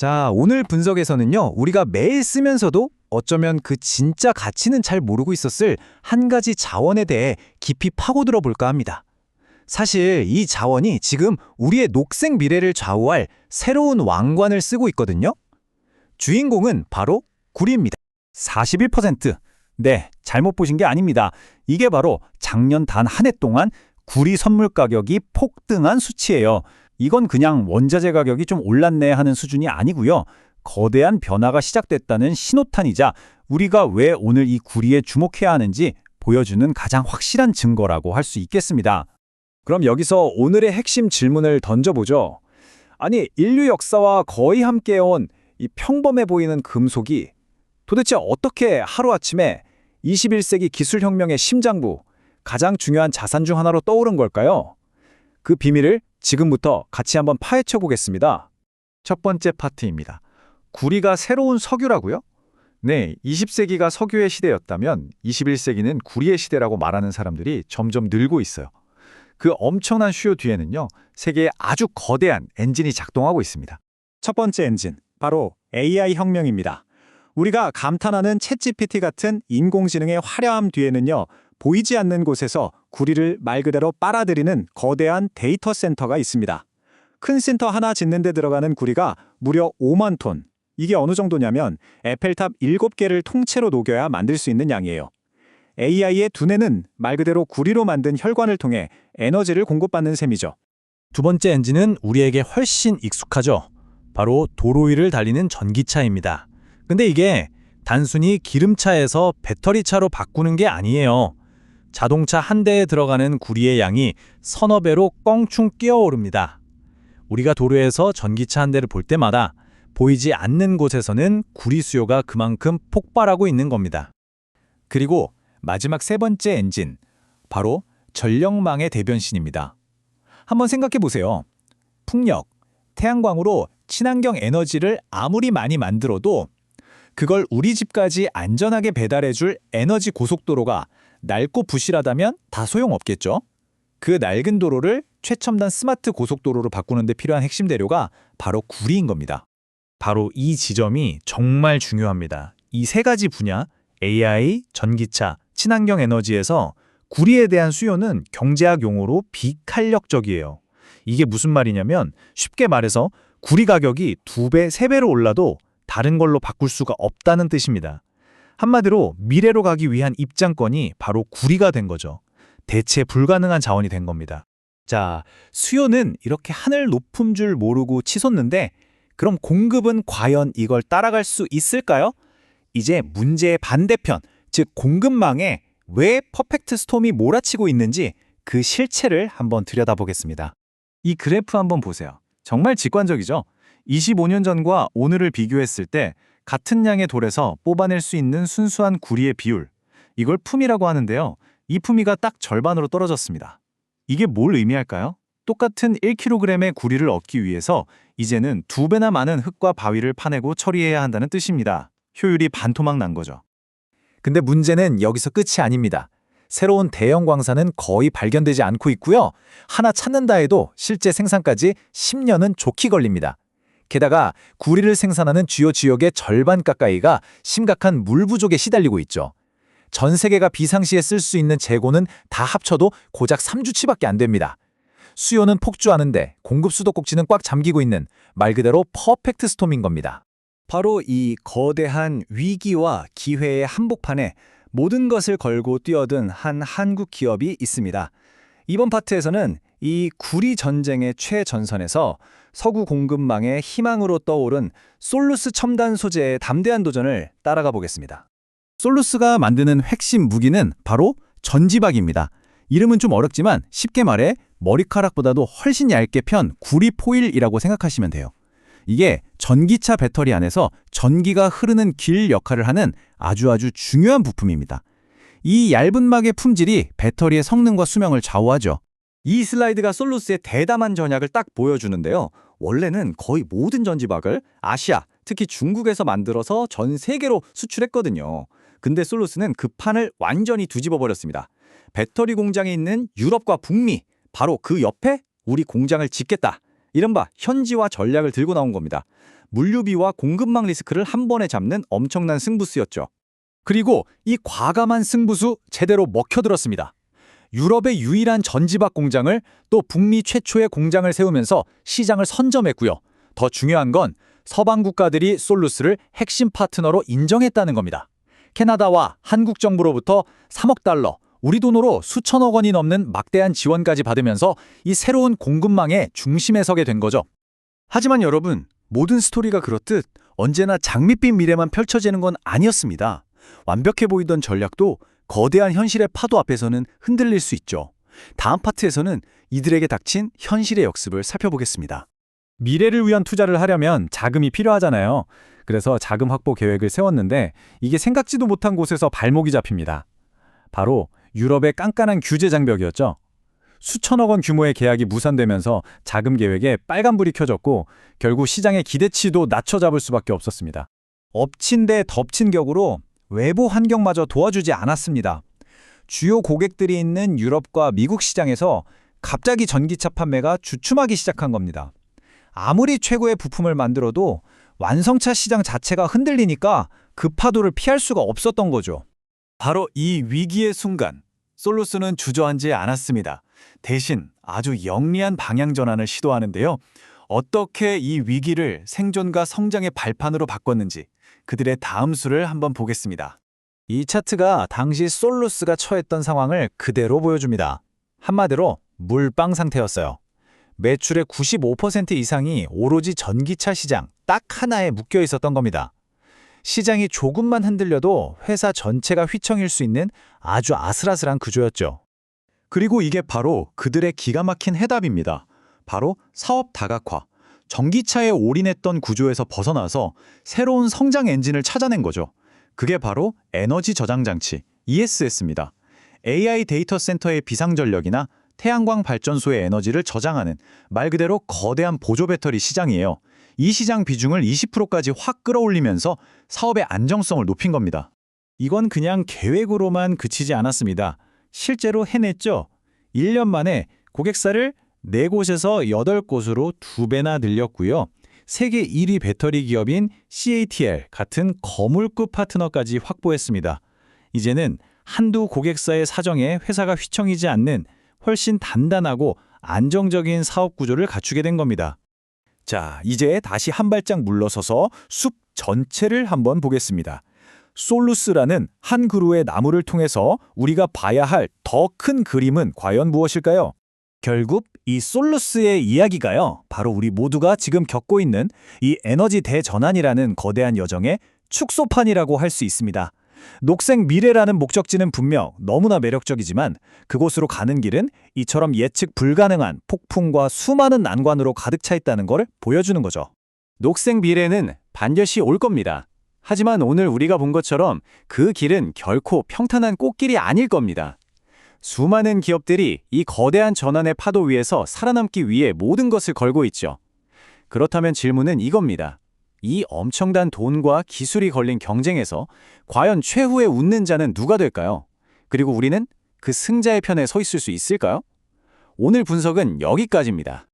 자, 오늘 분석에서는요, 우리가 매일 쓰면서도 어쩌면 그 진짜 가치는 잘 모르고 있었을 한 가지 자원에 대해 깊이 파고들어 볼까 합니다. 사실 이 자원이 지금 우리의 녹색 미래를 좌우할 새로운 왕관을 쓰고 있거든요. 주인공은 바로 구리입니다. 41%. 네, 잘못 보신 게 아닙니다. 이게 바로 작년 단 한 해 동안 구리 선물 가격이 폭등한 수치예요. 이건 그냥 원자재 가격이 좀 올랐네 하는 수준이 아니고요. 거대한 변화가 시작됐다는 신호탄이자 우리가 왜 오늘 이 구리에 주목해야 하는지 보여주는 가장 확실한 증거라고 할 수 있겠습니다. 그럼 여기서 오늘의 핵심 질문을 던져보죠. 아니, 인류 역사와 거의 함께해온 이 평범해 보이는 금속이 도대체 어떻게 하루아침에 21세기 기술혁명의 심장부, 가장 중요한 자산 중 하나로 떠오른 걸까요? 그 비밀을 지금부터 같이 한번 파헤쳐 보겠습니다. 첫 번째 파트입니다. 구리가 새로운 석유라고요? 네, 20세기가 석유의 시대였다면 21세기는 구리의 시대라고 말하는 사람들이 점점 늘고 있어요. 그 엄청난 수요 뒤에는요, 세계의 아주 거대한 엔진이 작동하고 있습니다. 첫 번째 엔진, 바로 AI 혁명입니다. 우리가 감탄하는 챗GPT 같은 인공지능의 화려함 뒤에는요, 보이지 않는 곳에서 구리를 말 그대로 빨아들이는 거대한 데이터 센터가 있습니다. 큰 센터 하나 짓는 데 들어가는 구리가 무려 5만 톤. 이게 어느 정도냐면 에펠탑 7개를 통째로 녹여야 만들 수 있는 양이에요. AI의 두뇌는 말 그대로 구리로 만든 혈관을 통해 에너지를 공급받는 셈이죠. 두 번째 엔진은 우리에게 훨씬 익숙하죠. 바로 도로 위를 달리는 전기차입니다. 근데 이게 단순히 기름차에서 배터리차로 바꾸는 게 아니에요. 자동차 한 대에 들어가는 구리의 양이 서너 배로 껑충 뛰어오릅니다. 우리가 도로에서 전기차 한 대를 볼 때마다 보이지 않는 곳에서는 구리 수요가 그만큼 폭발하고 있는 겁니다. 그리고 마지막 세 번째 엔진, 바로 전력망의 대변신입니다. 한번 생각해 보세요. 풍력, 태양광으로 친환경 에너지를 아무리 많이 만들어도 그걸 우리 집까지 안전하게 배달해줄 에너지 고속도로가 낡고 부실하다면 다 소용없겠죠? 그 낡은 도로를 최첨단 스마트 고속도로로 바꾸는 데 필요한 핵심 재료가 바로 구리인 겁니다. 바로 이 지점이 정말 중요합니다. 이 세 가지 분야, AI, 전기차, 친환경 에너지에서 구리에 대한 수요는 경제학 용어로 비탄력적이에요. 이게 무슨 말이냐면 쉽게 말해서 구리 가격이 2배, 3배로 올라도 다른 걸로 바꿀 수가 없다는 뜻입니다. 한마디로 미래로 가기 위한 입장권이 바로 구리가 된 거죠. 대체 불가능한 자원이 된 겁니다. 자, 수요는 이렇게 하늘 높은 줄 모르고 치솟는데 그럼 공급은 과연 이걸 따라갈 수 있을까요? 이제 문제의 반대편, 즉 공급망에 왜 퍼펙트 스톰이 몰아치고 있는지 그 실체를 한번 들여다보겠습니다. 이 그래프 한번 보세요. 정말 직관적이죠? 25년 전과 오늘을 비교했을 때 같은 양의 돌에서 뽑아낼 수 있는 순수한 구리의 비율, 이걸 품위라고 하는데요. 이 품위가 딱 절반으로 떨어졌습니다. 이게 뭘 의미할까요? 똑같은 1kg의 구리를 얻기 위해서 이제는 2배나 많은 흙과 바위를 파내고 처리해야 한다는 뜻입니다. 효율이 반토막 난 거죠. 근데 문제는 여기서 끝이 아닙니다. 새로운 대형 광산은 거의 발견되지 않고 있고요. 하나 찾는다 해도 실제 생산까지 10년은 좋게 걸립니다. 게다가 구리를 생산하는 주요 지역의 절반 가까이가 심각한 물 부족에 시달리고 있죠. 전 세계가 비상시에 쓸 수 있는 재고는 다 합쳐도 고작 3주치밖에 안 됩니다. 수요는 폭주하는데 공급 수도꼭지는 꽉 잠기고 있는 말 그대로 퍼펙트 스톰인 겁니다. 바로 이 거대한 위기와 기회의 한복판에 모든 것을 걸고 뛰어든 한 한국 기업이 있습니다. 이번 파트에서는 이 구리 전쟁의 최전선에서 서구 공급망의 희망으로 떠오른 솔루스 첨단 소재의 담대한 도전을 따라가 보겠습니다. 솔루스가 만드는 핵심 무기는 바로 전지박입니다. 이름은 좀 어렵지만 쉽게 말해 머리카락보다도 훨씬 얇게 편 구리 포일이라고 생각하시면 돼요. 이게 전기차 배터리 안에서 전기가 흐르는 길 역할을 하는 아주 중요한 부품입니다. 이 얇은 막의 품질이 배터리의 성능과 수명을 좌우하죠. 이 슬라이드가 솔루스의 대담한 전략을 딱 보여주는데요. 원래는 거의 모든 전지박을 아시아, 특히 중국에서 만들어서 전 세계로 수출했거든요. 근데 솔루스는 그 판을 완전히 뒤집어 버렸습니다. 배터리 공장이 있는 유럽과 북미, 바로 그 옆에 우리 공장을 짓겠다. 이른바 현지화 전략을 들고 나온 겁니다. 물류비와 공급망 리스크를 한 번에 잡는 엄청난 승부수였죠. 그리고 이 과감한 승부수 제대로 먹혀들었습니다. 유럽의 유일한 전지박 공장을 또 북미 최초의 공장을 세우면서 시장을 선점했고요. 더 중요한 건 서방 국가들이 솔루스를 핵심 파트너로 인정했다는 겁니다. 캐나다와 한국 정부로부터 3억 달러, 우리 돈으로 수천억 원이 넘는 막대한 지원까지 받으면서 이 새로운 공급망의 중심에 서게 된 거죠. 하지만 여러분, 모든 스토리가 그렇듯 언제나 장밋빛 미래만 펼쳐지는 건 아니었습니다. 완벽해 보이던 전략도 거대한 현실의 파도 앞에서는 흔들릴 수 있죠. 다음 파트에서는 이들에게 닥친 현실의 역습을 살펴보겠습니다. 미래를 위한 투자를 하려면 자금이 필요하잖아요. 그래서 자금 확보 계획을 세웠는데 이게 생각지도 못한 곳에서 발목이 잡힙니다. 바로 유럽의 깐깐한 규제 장벽이었죠. 수천억 원 규모의 계약이 무산되면서 자금 계획에 빨간불이 켜졌고 결국 시장의 기대치도 낮춰잡을 수밖에 없었습니다. 엎친 데 덮친 격으로 외부 환경마저 도와주지 않았습니다. 주요 고객들이 있는 유럽과 미국 시장에서 갑자기 전기차 판매가 주춤하기 시작한 겁니다. 아무리 최고의 부품을 만들어도 완성차 시장 자체가 흔들리니까 그 파도를 피할 수가 없었던 거죠. 바로 이 위기의 순간, 솔루스는 주저앉지 않았습니다. 대신 아주 영리한 방향 전환을 시도하는데요. 어떻게 이 위기를 생존과 성장의 발판으로 바꿨는지 그들의 다음 수를 한번 보겠습니다. 이 차트가 당시 솔루스가 처했던 상황을 그대로 보여줍니다. 한마디로 물방 상태였어요. 매출의 95% 이상이 오로지 전기차 시장 딱 하나에 묶여 있었던 겁니다. 시장이 조금만 흔들려도 회사 전체가 휘청일 수 있는 아주 아슬아슬한 구조였죠. 그리고 이게 바로 그들의 기가 막힌 해답입니다. 바로 사업 다각화. 전기차에 올인했던 구조에서 벗어나서 새로운 성장 엔진을 찾아낸 거죠. 그게 바로 에너지 저장 장치, ESS입니다. AI 데이터 센터의 비상전력이나 태양광 발전소의 에너지를 저장하는 말 그대로 거대한 보조 배터리 시장이에요. 이 시장 비중을 20%까지 확 끌어올리면서 사업의 안정성을 높인 겁니다. 이건 그냥 계획으로만 그치지 않았습니다. 실제로 해냈죠. 1년 만에 고객사를 4곳에서 8곳으로 2배나 늘렸고요. 세계 1위 배터리 기업인 CATL 같은 거물급 파트너까지 확보했습니다. 이제는 한두 고객사의 사정에 회사가 휘청이지 않는 훨씬 단단하고 안정적인 사업 구조를 갖추게 된 겁니다. 자, 이제 다시 한 발짝 물러서서 숲 전체를 한번 보겠습니다. 솔루스라는 한 그루의 나무를 통해서 우리가 봐야 할 더 큰 그림은 과연 무엇일까요? 결국 이 솔루스의 이야기가요, 바로 우리 모두가 지금 겪고 있는 이 에너지 대전환이라는 거대한 여정의 축소판이라고 할 수 있습니다. 녹색 미래라는 목적지는 분명 너무나 매력적이지만 그곳으로 가는 길은 이처럼 예측 불가능한 폭풍과 수많은 난관으로 가득 차 있다는 걸 보여주는 거죠. 녹색 미래는 반드시 올 겁니다. 하지만 오늘 우리가 본 것처럼 그 길은 결코 평탄한 꽃길이 아닐 겁니다. 수많은 기업들이 이 거대한 전환의 파도 위에서 살아남기 위해 모든 것을 걸고 있죠. 그렇다면 질문은 이겁니다. 이 엄청난 돈과 기술이 걸린 경쟁에서 과연 최후에 웃는 자는 누가 될까요? 그리고 우리는 그 승자의 편에 서 있을 수 있을까요? 오늘 분석은 여기까지입니다.